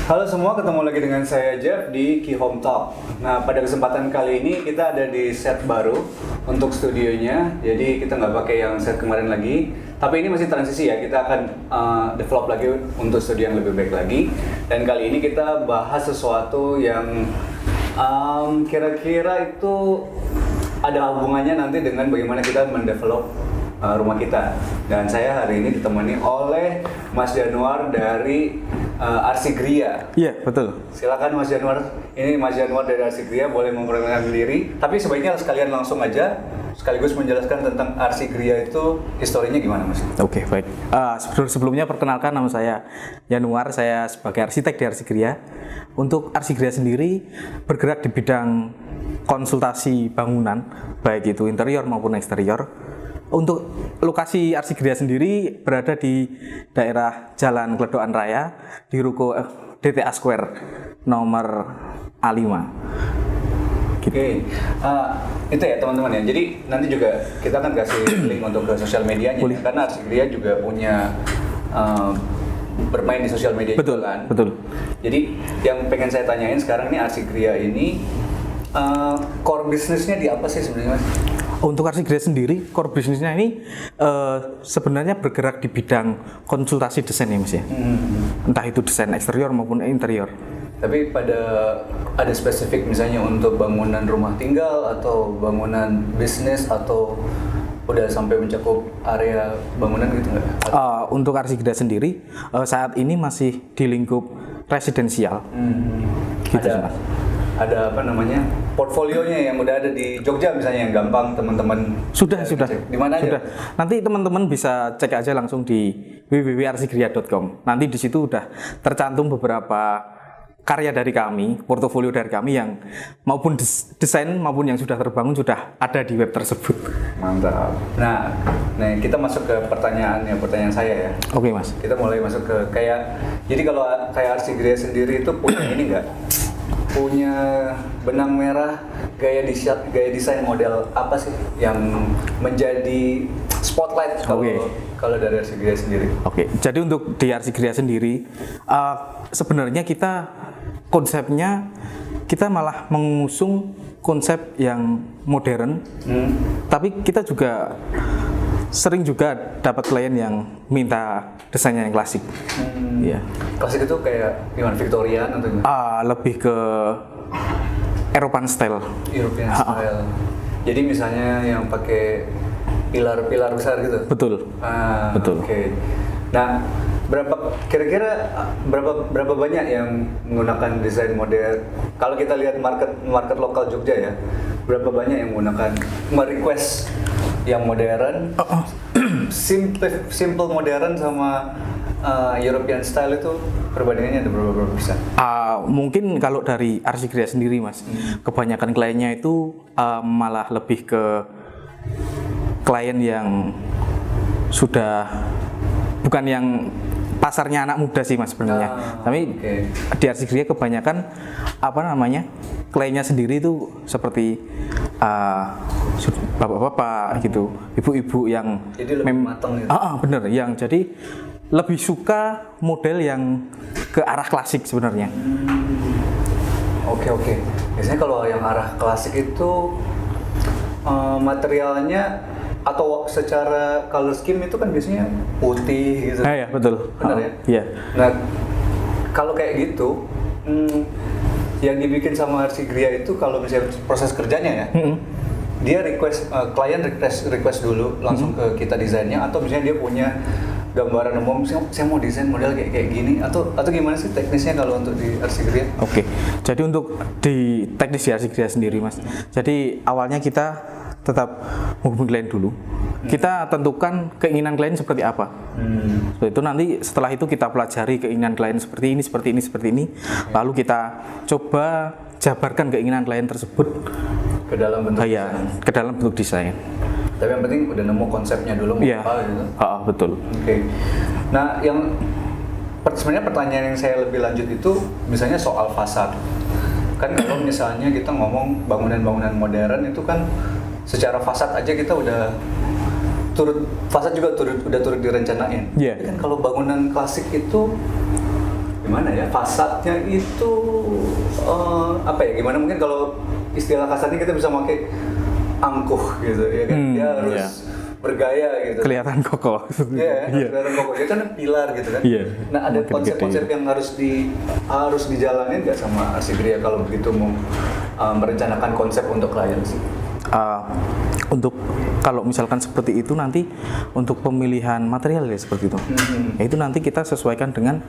Halo semua, ketemu lagi dengan saya Jeff di Key Home Talk. Nah, pada kesempatan kali ini kita ada di set baru untuk studionya. Jadi kita nggak pakai yang set kemarin lagi, tapi ini masih transisi ya. Kita akan develop lagi untuk studio yang lebih baik lagi. Dan kali ini kita bahas sesuatu yang kira-kira itu ada hubungannya nanti dengan bagaimana kita mendevelop rumah kita. Dan saya hari ini ditemani oleh Mas Januar dari Arsigria. Iya, betul. Silakan Mas Januar. Ini Mas Januar dari Arsigria, boleh memperkenalkan diri. Tapi sebaiknya sekalian langsung aja, sekaligus menjelaskan tentang Arsigria itu historinya gimana, Mas? Oke, baik. Sebelumnya perkenalkan, nama saya Januar. Saya sebagai arsitek di Arsigria. Untuk Arsigria sendiri bergerak di bidang konsultasi bangunan, baik itu interior maupun eksterior. Untuk lokasi Arsigria sendiri berada di daerah Jalan Gledokan Raya di Ruko DTA Square nomor A5. Gitu. Oke, itu ya teman-teman ya. Jadi nanti juga kita akan kasih link untuk ke sosial medianya, karena Arsigria juga punya bermain di sosial media. Betul, juga kan. Betul. Jadi yang pengen saya tanyain sekarang nih, Arsigria ini core bisnisnya di apa sih sebenarnya, Mas? Untuk Arsigria sendiri, core bisnisnya ini sebenarnya bergerak di bidang konsultasi desain ya, Mas ya. Entah itu desain eksterior maupun interior. Tapi ada spesifik misalnya untuk bangunan rumah tinggal atau bangunan bisnis atau udah sampai mencakup area bangunan gitu nggak? Untuk Arsigria sendiri saat ini masih di lingkup residensial. Gitu, ada apa namanya, portfolionya yang udah ada di Jogja misalnya, yang gampang teman-teman sudah di mana aja? Nanti teman-teman bisa cek aja langsung di www.arsigria.com. Nanti di situ udah tercantum beberapa karya dari kami, portofolio dari kami yang maupun desain maupun yang sudah terbangun sudah ada di web tersebut. Mantap. Nah, kita masuk ke pertanyaan saya ya. Oke, Mas. Kita mulai masuk ke jadi kalau kayak Arsigria sendiri itu punya ini nggak? Punya benang merah gaya desain model apa sih yang menjadi spotlight kalau dari Arsigria sendiri? Oke, jadi untuk di Arsigria sendiri sebenarnya konsepnya kita malah mengusung konsep yang modern, tapi kita juga sering juga dapat klien yang minta desainnya yang klasik. Ya. Klasik itu kayak gimana, Victorian atau gimana? Lebih ke European style. European style. Jadi misalnya yang pakai pilar-pilar besar gitu. Betul. Betul. Oke. Nah, kira-kira berapa banyak yang menggunakan desain modern? Kalau kita lihat market lokal Jogja ya, berapa banyak yang menggunakan request yang modern, simple modern sama European style itu perbandingannya ada berapa persen? Mungkin kalau dari Arsigria sendiri, Mas, kebanyakan kliennya itu malah lebih ke klien yang sudah bukan yang pasarnya anak muda sih, Mas, sebenarnya. Tapi di Arsigria kebanyakan kliennya sendiri itu seperti bapak-bapak gitu, ibu-ibu yang matang gitu. Bener, yang jadi lebih suka model yang ke arah klasik sebenarnya. Oke. Biasanya kalau yang arah klasik itu materialnya atau secara color scheme itu kan biasanya putih gitu. Ya, betul. Benar ya? Iya. Nah, kalau kayak gitu, yang dibikin sama Arsigria itu kalau misalnya proses kerjanya ya, dia klien request dulu langsung ke kita desainnya, atau misalnya dia punya gambaran umum, saya mau desain model kayak gini, atau gimana sih teknisnya kalau untuk di Arsigria? Oke. Jadi untuk di teknis di Arsigria sendiri, Mas. Jadi awalnya kita tetap menghubungi klien dulu. Kita tentukan keinginan klien seperti apa. So, itu nanti setelah itu kita pelajari keinginan klien seperti ini. Lalu kita coba jabarkan keinginan klien tersebut ke dalam bentuk desain. Tapi yang penting udah nemu konsepnya dulu mau apa gitu. Betul. Oke. Nah, sebenarnya pertanyaan yang saya lebih lanjut itu misalnya soal fasad. Kan kalau misalnya kita ngomong bangunan-bangunan modern itu kan secara fasad aja kita udah udah turut direncanain. Yeah. Tapi kan kalau bangunan klasik itu gimana ya, fasadnya itu apa ya, gimana, mungkin kalau istilah kasarnya kita bisa pakai angkuh gitu ya kan, dia harus bergaya gitu, kelihatan kokoh. Kelihatan kokoh, dia kan pilar gitu kan. Nah, ada konsep-konsep yang harus dijalanin nggak sama Arsigria kalau begitu mau merencanakan konsep untuk klien sih? Untuk kalau misalkan seperti itu nanti untuk pemilihan material ya seperti itu. Itu nanti kita sesuaikan dengan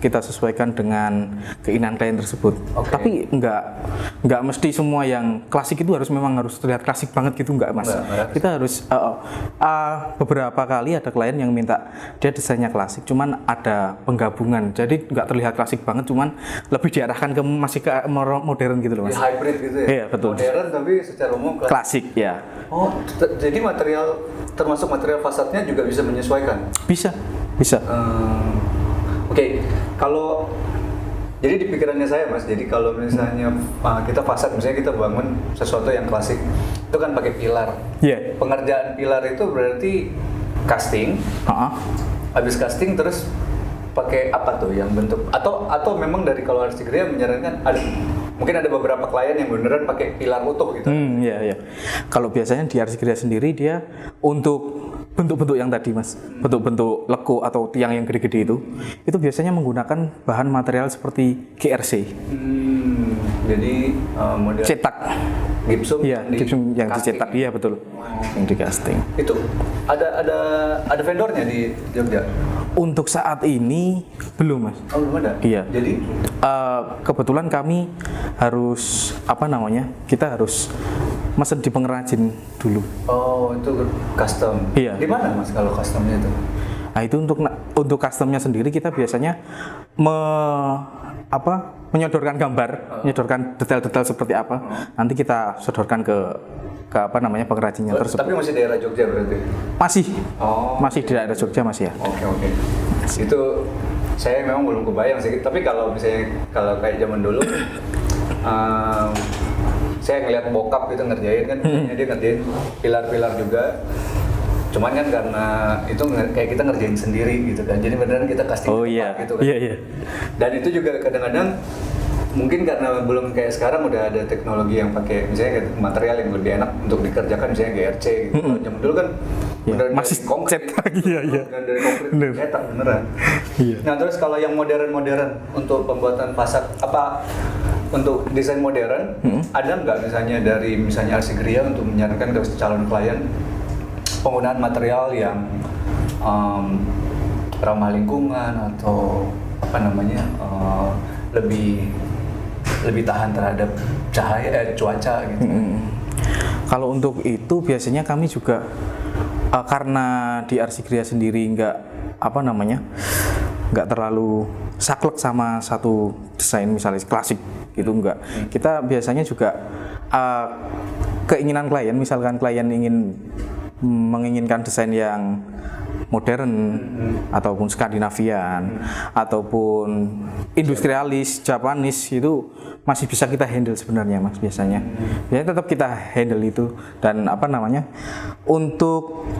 kita sesuaikan dengan keinginan klien tersebut. Tapi nggak mesti semua yang klasik itu memang harus terlihat klasik banget gitu, nggak mas. Kita harus beberapa kali ada klien yang minta dia desainnya klasik, cuman ada penggabungan, jadi nggak terlihat klasik banget, cuman lebih diarahkan ke masih ke modern gitu loh mas. Hybrid gitu ya? Iya betul. Modern tapi secara umum klasik ya. Oh, jadi termasuk material fasadnya juga bisa menyesuaikan? Bisa. Oke. Kalau jadi di pikirannya saya mas, jadi kalau misalnya kita fasad, misalnya kita bangun sesuatu yang klasik, itu kan pakai pilar. Pengerjaan pilar itu berarti casting. Habis casting terus pakai apa tuh yang bentuk, atau memang dari kalau Arsigria menyarankan mungkin ada beberapa klien yang beneran pakai pilar utuh gitu. Kalau biasanya di Arsigria sendiri dia untuk bentuk-bentuk yang tadi mas, bentuk-bentuk leko atau tiang yang gede-gede itu biasanya menggunakan bahan material seperti GRC. Jadi model cetak gipsum. Gipsum yang dicetak, iya betul. Yang di casting. Itu ada vendornya di Jogja? Untuk saat ini belum mas. Oh belum ada? Iya. Jadi kebetulan kami harus kita harus mesen di pengrajin dulu. Oh itu custom. Iya. Di mana mas kalau customnya itu? Nah itu untuk customnya sendiri kita biasanya menyodorkan gambar, menyodorkan detail-detail seperti apa. Nanti kita sodorkan ke pengrajinnya tersebut. Tapi masih daerah Jogja berarti? Masih di daerah Jogja masih ya. Oke. Itu saya memang belum kebayang sih. Tapi kalau misalnya kayak zaman dulu, saya ngeliat bokap gitu ngerjain kan, dia ngerjain pilar-pilar juga. Cuman kan karena itu kayak kita ngerjain sendiri gitu kan, jadi beneran kita casting gitu kan. Dan itu juga kadang-kadang mungkin karena belum kayak sekarang udah ada teknologi yang pakai misalnya material yang lebih enak untuk dikerjakan, misalnya GRC gitu. Zaman dulu kan beneran masih konkret cetak, dan dari konkret cetak beneran. Nah terus kalau yang modern untuk pembuatan fasad untuk desain modern, ada nggak misalnya Arsigria untuk menyarankan ke calon klien penggunaan material yang ramah lingkungan atau lebih tahan terhadap cuaca gitu? Kalau untuk itu biasanya kami juga karena di Arsigria sendiri nggak terlalu saklek sama satu desain misalnya klasik gitu, enggak. Kita biasanya juga keinginan klien, misalkan klien menginginkan desain yang modern ataupun Skandinavian ataupun industrialis, Japanis, itu masih bisa kita handle sebenarnya mas biasanya. Biasanya tetap kita handle itu, dan untuk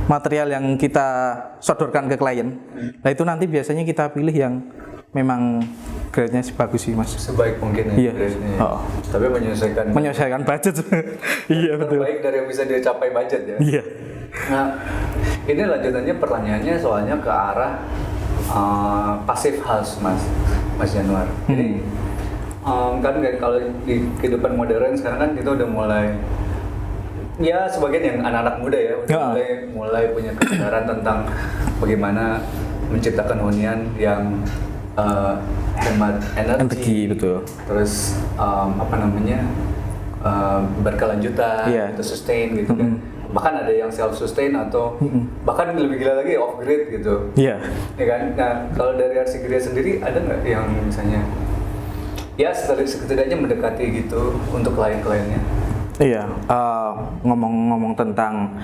material yang kita sodorkan ke klien, nah itu nanti biasanya kita pilih yang memang grade-nya bagus sih mas. Sebaik mungkin ya. Tapi menyesuaikan budget. Iya betul. Terbaik dari yang bisa dia capai budget ya. Iya. Nah ini lanjutannya pertanyaannya soalnya ke arah passive house mas Januar. Jadi kan kalau di kehidupan modern sekarang kan kita udah mulai, ya sebagian yang anak-anak muda ya udah mulai punya kesadaran tentang bagaimana menciptakan hunian yang hemat energi, betul. Terus berkelanjutan, itu sustain gitu kan. Bahkan ada yang self sustain atau bahkan lebih gila lagi off grid gitu. Ya kan. Nah kalau dari Arsigria sendiri ada nggak yang misalnya ya setidaknya mendekati gitu untuk klien-kliennya? Iya, ngomong-ngomong tentang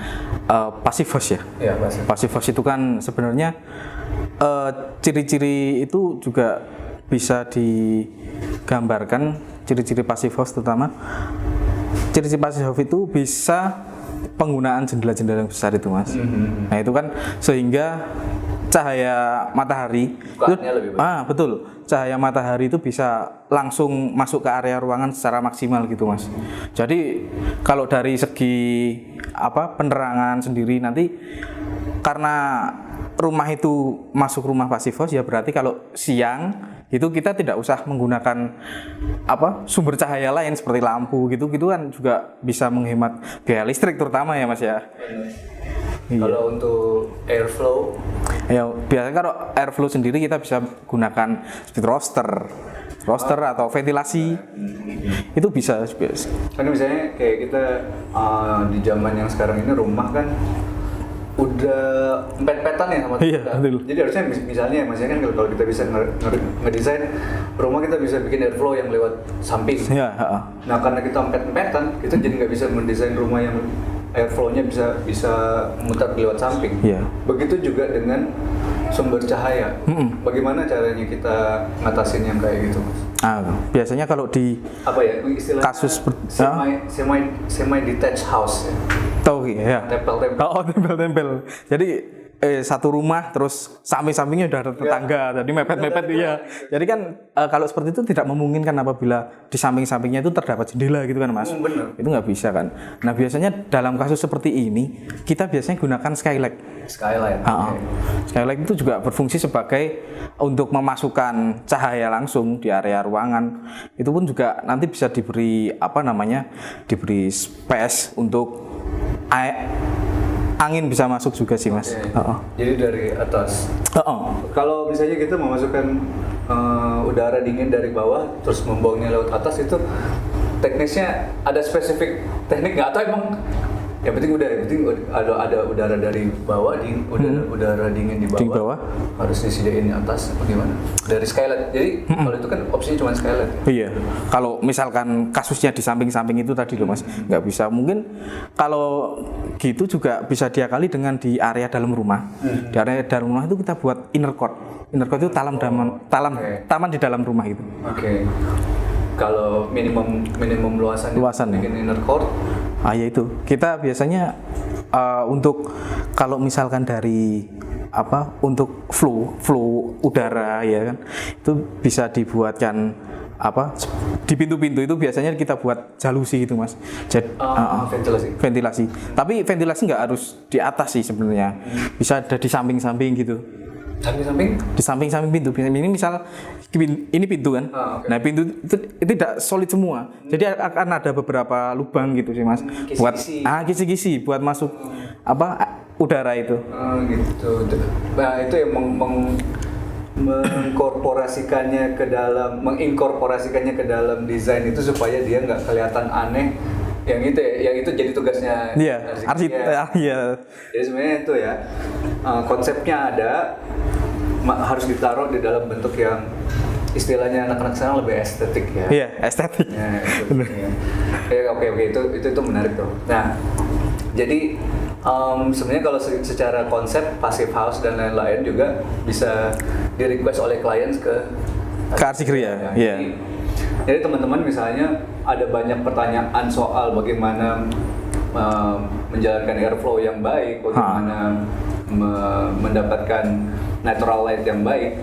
passive house ya. Iya, passive house itu kan sebenarnya ciri-ciri itu juga bisa digambarkan, ciri-ciri passive house terutama. Ciri-ciri passive house itu bisa penggunaan jendela-jendela yang besar itu mas. Nah itu kan sehingga cahaya matahari Bukaannya lebih baik. betul, cahaya matahari itu bisa langsung masuk ke area ruangan secara maksimal gitu mas. Jadi kalau dari segi penerangan sendiri nanti, karena rumah itu masuk rumah passive house ya, berarti kalau siang itu kita tidak usah menggunakan sumber cahaya lain seperti lampu gitu kan juga bisa menghemat biaya listrik terutama ya mas ya. Iya. Kalau untuk airflow, ya biasanya kalau airflow sendiri kita bisa gunakan speed roster atau ventilasi, itu bisa. kan misalnya kayak kita di zaman yang sekarang ini rumah kan udah empet-empetan ya sama Iya, kita. betul. Jadi harusnya misalnya kan kalau kita bisa ngedesain rumah, kita bisa bikin airflow yang lewat samping. Ya, Nah karena kita empet-empetan, kita jadi nggak bisa mendesain rumah yang airflow-nya bisa mutar lewat samping. Iya. Begitu juga dengan sumber cahaya. Bagaimana caranya kita ngatasin yang kayak gitu, Mas? Biasanya kalau di Istilahnya kasus semi detached house ya. tahu ya. Tempel-tempel. Tempel. Jadi satu rumah terus samping-sampingnya udah ada tetangga, jadi mepet-mepet ya. Jadi kan kalau seperti itu tidak memungkinkan apabila di samping-sampingnya itu terdapat jendela gitu kan mas. Bener. Itu nggak bisa kan. Nah biasanya dalam kasus seperti ini kita biasanya gunakan skylight. Okay. Skylight itu juga berfungsi sebagai untuk memasukkan cahaya langsung di area ruangan. Itu pun juga nanti bisa diberi diberi space untuk angin bisa masuk juga sih mas. Jadi dari atas. Kalau misalnya kita memasukkan udara dingin dari bawah terus membuangnya lewat atas, itu teknisnya ada spesifik teknik nggak, atau emang yang penting ada udara dari bawah, udara dingin di bawah, harus disediain di atas atau gimana? Dari skylight. Jadi kalau itu kan opsinya cuma skylight. Iya. Kalau misalkan kasusnya di samping-samping itu tadi loh mas, nggak bisa. Mungkin kalau gitu juga bisa diakali dengan di area dalam rumah. Di area dalam rumah itu kita buat inner court. Inner court itu taman di dalam rumah itu. Oke. Kalau minimum luasan bikin inner court. Ya itu. Kita biasanya untuk kalau misalkan dari untuk flow udara ya kan, itu bisa dibuatkan di pintu-pintu itu biasanya kita buat jalusi gitu mas. Jadi ventilasi. Tapi ventilasi nggak harus di atas sih sebenarnya. Bisa ada di samping-samping gitu. Di samping-samping pintu. Ini misal ini pintu kan. Okay. Nah pintu itu tidak solid semua. Jadi akan ada beberapa lubang gitu sih mas. Kisi-kisi buat masuk udara itu. Gitu. Nah itu yang menginkorporasikannya ke dalam desain itu supaya dia nggak kelihatan aneh. Yang itu jadi tugasnya arsitek. Iya. Jadi sebenarnya itu ya konsepnya ada, harus ditaruh di dalam bentuk yang istilahnya anak-anak sekarang lebih estetik ya. Iya, estetik. Oke, itu menarik tuh. Nah, jadi sebenarnya kalau secara konsep passive house dan lain-lain juga bisa di request oleh klien ke Arsigria. Iya. Jadi teman-teman misalnya ada banyak pertanyaan soal bagaimana menjalankan airflow yang baik, bagaimana mendapatkan natural light yang baik,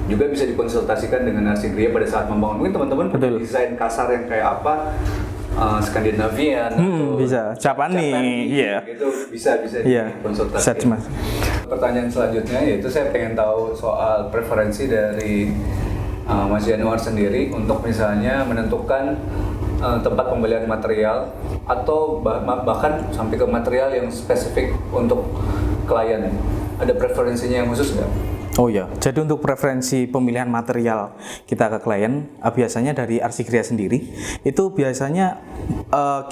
juga bisa dikonsultasikan dengan Arsigria pada saat membangun. Mungkin teman-teman punya desain kasar yang kayak apa, Skandinavian atau bisa Japani, gitu bisa dikonsultasikan. Pertanyaan selanjutnya yaitu saya pengen tahu soal preferensi dari Mas Januar sendiri untuk misalnya menentukan tempat pembelian material atau bahkan sampai ke material yang spesifik untuk klien. Ada preferensinya yang khusus nggak? Oh ya, jadi untuk preferensi pemilihan material kita ke klien, biasanya dari Arsigria sendiri, itu biasanya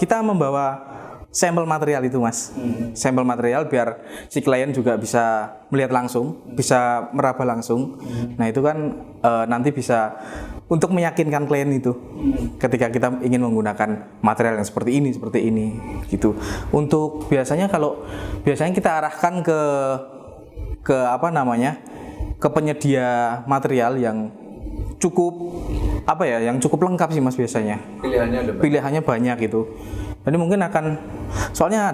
kita membawa sampel material itu mas, sampel material biar si klien juga bisa melihat langsung, bisa meraba langsung. Nah itu kan nanti bisa untuk meyakinkan klien itu ketika kita ingin menggunakan material yang seperti ini gitu. Untuk biasanya kita arahkan ke ke penyedia material yang cukup yang cukup lengkap sih mas biasanya. Pilihannya banyak gitu. Jadi mungkin akan Soalnya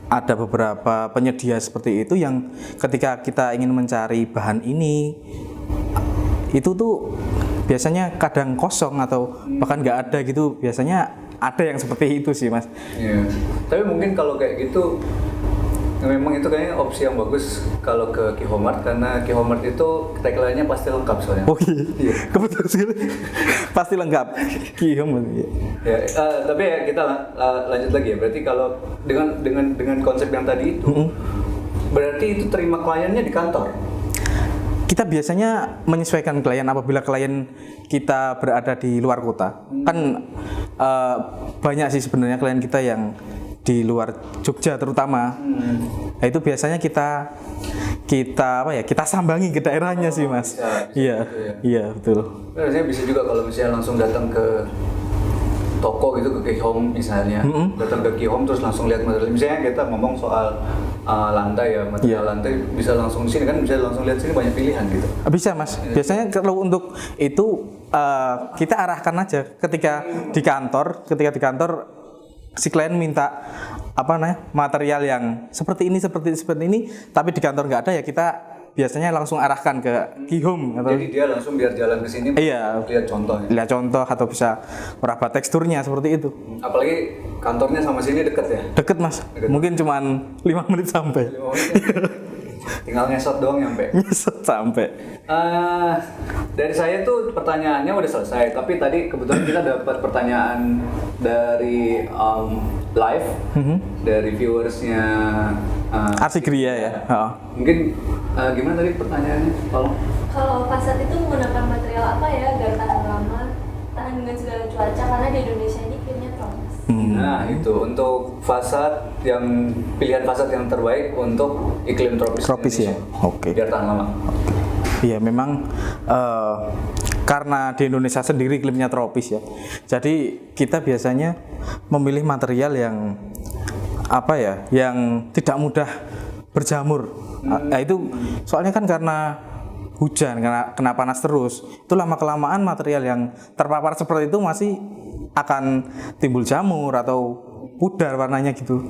ada beberapa penyedia seperti itu yang ketika kita ingin mencari bahan ini itu tuh biasanya kadang kosong atau bahkan nggak ada gitu. Biasanya ada yang seperti itu sih, Mas. Iya. Tapi mungkin kalau kayak gitu memang itu kayaknya opsi yang bagus kalau ke Qhomart, karena Qhomart itu tagline-nya pasti lengkap soalnya. Oh iya, kebetulan sekali. Pasti lengkap. Qhomart. Ya, tapi ya kita lanjut lagi ya. Berarti kalau dengan konsep yang tadi itu, berarti itu terima kliennya di kantor. Kita biasanya menyesuaikan klien apabila klien kita berada di luar kota. Kan banyak sih sebenarnya klien kita yang di luar Jogja terutama. Nah, itu biasanya kita sambangi ke daerahnya sih, Mas. Iya, iya betul. Biasanya bisa juga kalau misalnya langsung datang ke toko gitu, ke Qhome misalnya, datang ke Qhome terus langsung lihat material. Misalnya kita ngomong soal lantai ya, material lantai bisa langsung di sini kan, bisa langsung lihat sini, banyak pilihan gitu. Bisa, Mas. Biasanya kalau untuk itu kita arahkan aja ketika di kantor si klien minta material yang seperti ini, tapi di kantor nggak ada, ya kita biasanya langsung arahkan ke Qhome. Jadi dia langsung biar jalan ke sini, lihat contohnya. Lihat contoh atau bisa meraba teksturnya seperti itu. Apalagi kantornya sama sini deket ya? Deket, Mas. Mungkin cuman 5 menit sampai. 5 menit. Tinggal ngesot doang nyampe. Ngesot sampai. Dari saya tuh pertanyaannya udah selesai, tapi tadi kebetulan kita dapat pertanyaan dari live dari viewersnya Arsigria ya. Mungkin gimana tadi pertanyaannya? Tolong. Kalau fasad itu menggunakan material apa ya agar tahan lama, tahan dengan segala cuaca, karena di Indonesia ini iklimnya tropis. Nah itu untuk fasad pilihan fasad yang terbaik untuk iklim tropis ya. Oke. Biar tahan lama. Iya, memang karena di Indonesia sendiri iklimnya tropis ya. Jadi kita biasanya memilih material yang yang tidak mudah berjamur. Nah, itu soalnya kan karena hujan, kena panas terus. Itu lama-kelamaan material yang terpapar seperti itu masih akan timbul jamur atau pudar warnanya gitu.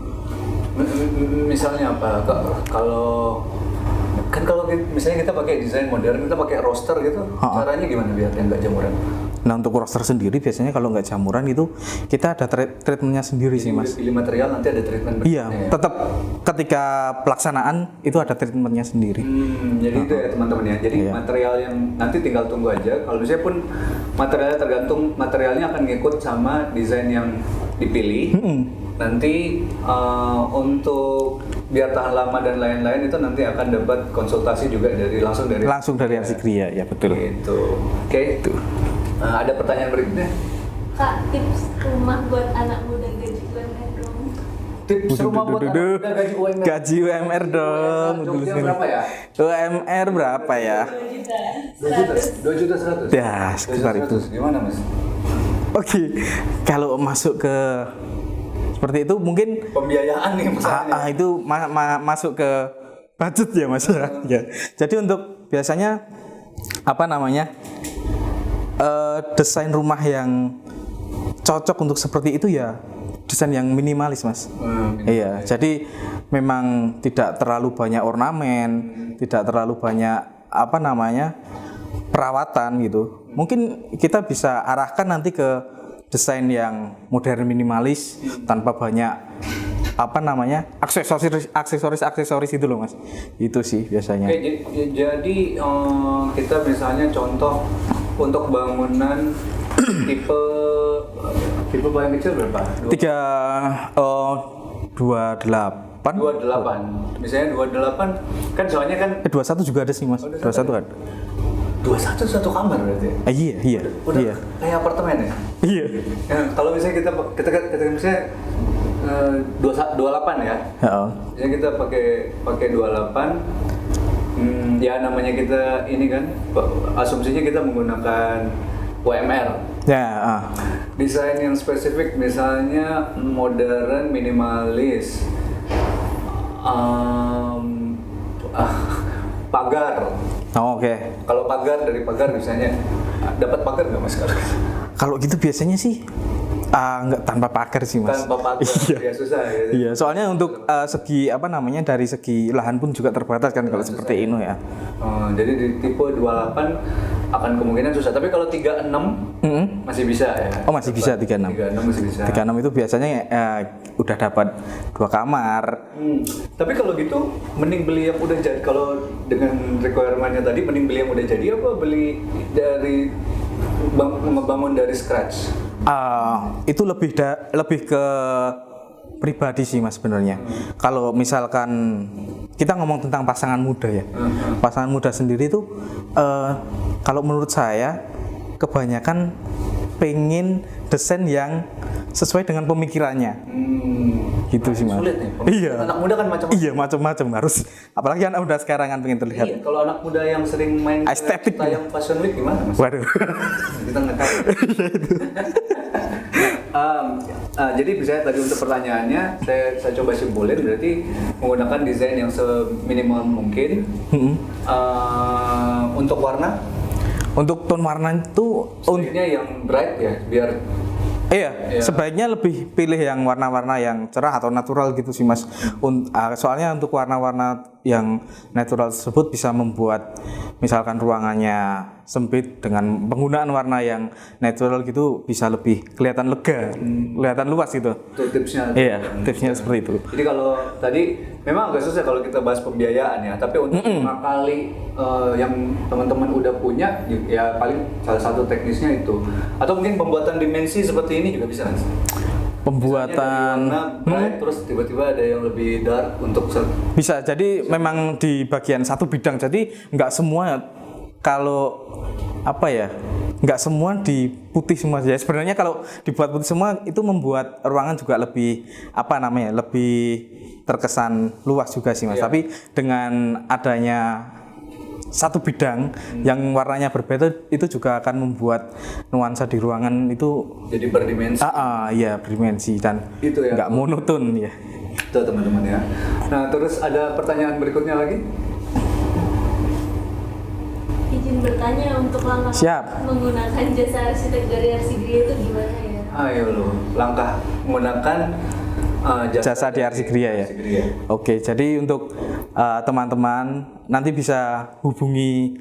Misalnya apa? Kalau misalnya kita pakai desain modern, kita pakai roster gitu, caranya gimana biar yang nggak jamuran? Nah, untuk roster sendiri biasanya kalau nggak jamuran itu kita ada treatmentnya sendiri. Jadi sih, Mas. Pilih material nanti ada treatment. Iya, tetap ketika pelaksanaan itu ada treatmentnya sendiri. Jadi itu ya teman-teman ya. Jadi material yang nanti tinggal tunggu aja. Kalau misalnya pun materialnya tergantung, materialnya akan ngikut sama desain yang dipilih. Nanti untuk biar tahan lama dan lain-lain itu nanti akan dapat konsultasi juga langsung dari Arsigria, ya betul. Gitu. Oke. Ada pertanyaan berikutnya? Kak, tips rumah buat anak muda gaji UMR dong. Tips rumah buat anak muda gaji UMR. Gaji UMR dong. Jogja berapa ya? UMR berapa ya? 2.100.000. Ya, sekitar itu. Gimana, Mas? Oke, kalau masuk ke seperti itu mungkin pembiayaan nih masalahnya. Itu masuk ke budget ya, Mas ya. Jadi untuk biasanya desain rumah yang cocok untuk seperti itu ya desain yang minimalis, Mas. Iya, jadi memang tidak terlalu banyak ornamen, tidak terlalu banyak perawatan gitu. Mungkin kita bisa arahkan nanti ke desain yang modern minimalis tanpa banyak aksesoris itu loh, Mas. Itu sih biasanya. Oke, jadi kita misalnya contoh untuk bangunan tipe paling kecil berapa? 28. Misalnya 28 kan soalnya kan 21 juga ada sih, Mas. 21 ada. 21 satu kamar berarti. Iya. Udah kayak apartemen ya? Iya. Kalau misalnya kita misalnya 28 ya. Ya kita pakai 28. Ya namanya kita ini kan asumsinya kita menggunakan UMR. Ya. Desain yang spesifik misalnya modern, minimalis, pagar. Oke. Kalau pagar, dari pagar misalnya dapat pagar nggak, Mas? Kalau gitu biasanya sih Enggak, tanpa pagar sih mas. Tanpa pagar, ya susah ya. Iya, soalnya untuk segi apa namanya dari segi lahan pun juga terbatas kan kalau seperti ini ya. Jadi di tipe 28 akan kemungkinan susah. Tapi kalau 36 masih bisa ya. Oh masih bisa 36. 36 masih bisa. 36 itu biasanya udah dapat 2 kamar. Tapi kalau gitu mending beli yang udah jadi. Kalau dengan requirement-nya tadi mending beli yang udah jadi apa beli dari membangun dari scratch? Itu lebih ke pribadi sih mas sebenarnya. Kalau misalkan kita ngomong tentang pasangan muda ya, pasangan muda sendiri itu kalau menurut saya kebanyakan pengen desain yang sesuai dengan pemikirannya. Gitu sih mas. Sulit nih. Iya. Anak muda kan macam-macam. Iya macam-macam harus. Apalagi anak muda sekarang kan pengen terlihat. Iya, kalau anak muda yang sering main estetik yang Fashion Week gimana mas? Waduh. Kita nggak tahu. Jadi misalnya tadi untuk pertanyaannya saya coba simpulin berarti menggunakan desain yang seminimal mungkin. Untuk warna? Untuk tone warna itu Sebaiknya yang bright ya biar Iya, sebaiknya lebih pilih yang warna-warna yang cerah atau natural gitu sih mas. Soalnya untuk warna-warna yang natural tersebut bisa membuat misalkan ruangannya sempit, dengan penggunaan warna yang natural gitu bisa lebih kelihatan lega, kelihatan luas gitu. Itu tipsnya. Iya, tipsnya seperti itu. Jadi kalau tadi memang agak susah kalau kita bahas pembiayaan ya, tapi untuk mengakali yang teman-teman udah punya ya paling salah satu teknisnya itu. Atau mungkin pembuatan dimensi seperti ini juga bisa kan? Pembuatan terus tiba-tiba ada yang lebih dark untuk bisa. Jadi memang di bagian satu bidang. Jadi nggak semua kalau apa ya, nggak semua di putih semua ya. Sebenarnya kalau dibuat putih semua itu membuat ruangan juga lebih apa namanya, lebih terkesan luas juga sih mas. Tapi dengan adanya satu bidang yang warnanya berbeda itu juga akan membuat nuansa di ruangan itu jadi berdimensi. Iya berdimensi dan itu ya, nggak monoton ya. Itu teman-teman ya. Nah terus ada pertanyaan berikutnya lagi. Izin bertanya untuk langkah menggunakan jasa arsitek dari Arsigria itu gimana ya? Ayo lo, langkah menggunakan jasa di Arsigria ya. Oke, jadi untuk teman-teman nanti bisa hubungi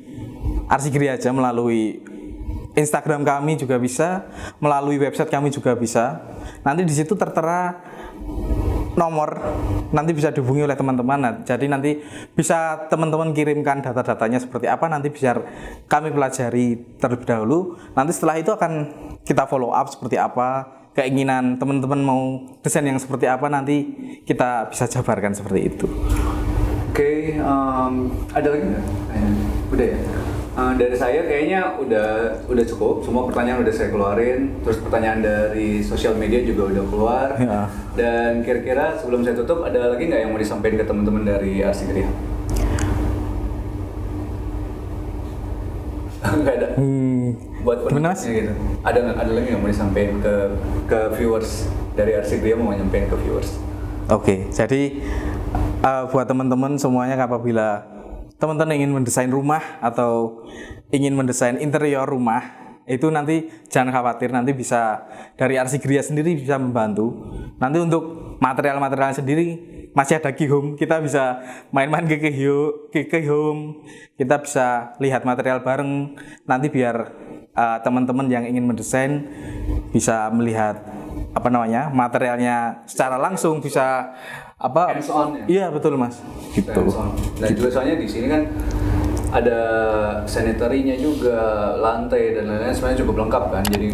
Arsigria aja melalui Instagram kami juga bisa, melalui website kami juga bisa. Nanti di situ tertera nomor, nanti bisa dihubungi oleh teman-teman. Nah, jadi nanti bisa teman-teman kirimkan data-datanya seperti apa, nanti biar kami pelajari terlebih dahulu. Nanti setelah itu akan kita follow up seperti apa, keinginan teman-teman mau desain yang seperti apa, nanti kita bisa jabarkan seperti itu. Oke, ada lagi nggak? Udah ya. Dari saya kayaknya udah cukup. Semua pertanyaan udah saya keluarin. Terus pertanyaan dari sosial media juga udah keluar. Ya. Dan kira-kira sebelum saya tutup ada lagi nggak yang mau disampaikan ke teman-teman dari Arsigria? Nggak ada. Buat penontonnya gitu. Ada lagi nggak mau disampaikan ke viewers dari Arsigria, mau nyampein ke viewers? Oke, jadi buat teman-teman semuanya, apabila teman-teman ingin mendesain rumah atau ingin mendesain interior rumah, itu nanti jangan khawatir, nanti bisa dari Arsigria sendiri bisa membantu. Nanti untuk material-material sendiri masih ada Kihome, kita bisa main-main ke Kihome, kita bisa lihat material bareng. Nanti biar teman-teman yang ingin mendesain bisa melihat apa namanya materialnya secara langsung, bisa apa hands on ya? Iya betul mas, gitu. Nah juga soalnya di sini kan ada sanitary-nya juga, lantai dan lain-lain, sebenarnya cukup lengkap kan, jadi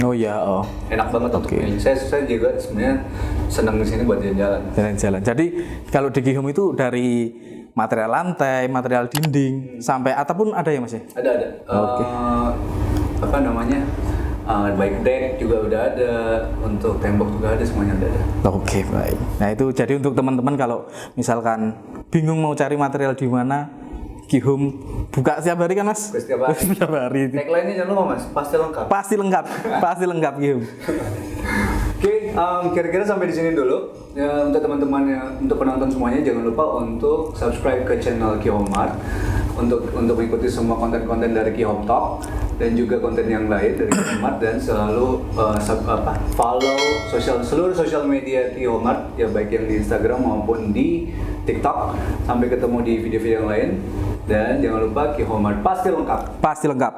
enak banget untuk milih. Saya juga sebenarnya senang di sini buat jalan-jalan. Jadi kalau di Kihome itu dari material lantai, material dinding sampai atap pun ada ya mas ya? Ada. Apa namanya? Baik deck juga udah ada, untuk tembok juga ada, semuanya udah ada. Oke, baik. Nah itu jadi untuk teman-teman kalau misalkan bingung mau cari material di mana, Kihome buka setiap hari kan mas? Setiap hari. Setiap hari. Tagline-nya jangan lupa mas, pasti lengkap. Pasti lengkap Kihome. Oke, kira-kira sampai di sini dulu. Ya, untuk teman-teman untuk penonton semuanya jangan lupa untuk subscribe ke channel Kihomart untuk mengikuti semua konten-konten dari Kihom Talk dan juga konten yang lain dari Kihomart, dan selalu follow seluruh sosial media Kihomart ya, baik yang di Instagram maupun di TikTok. Sampai ketemu di video-video yang lain, dan jangan lupa Kihomart pasti lengkap. Pasti lengkap.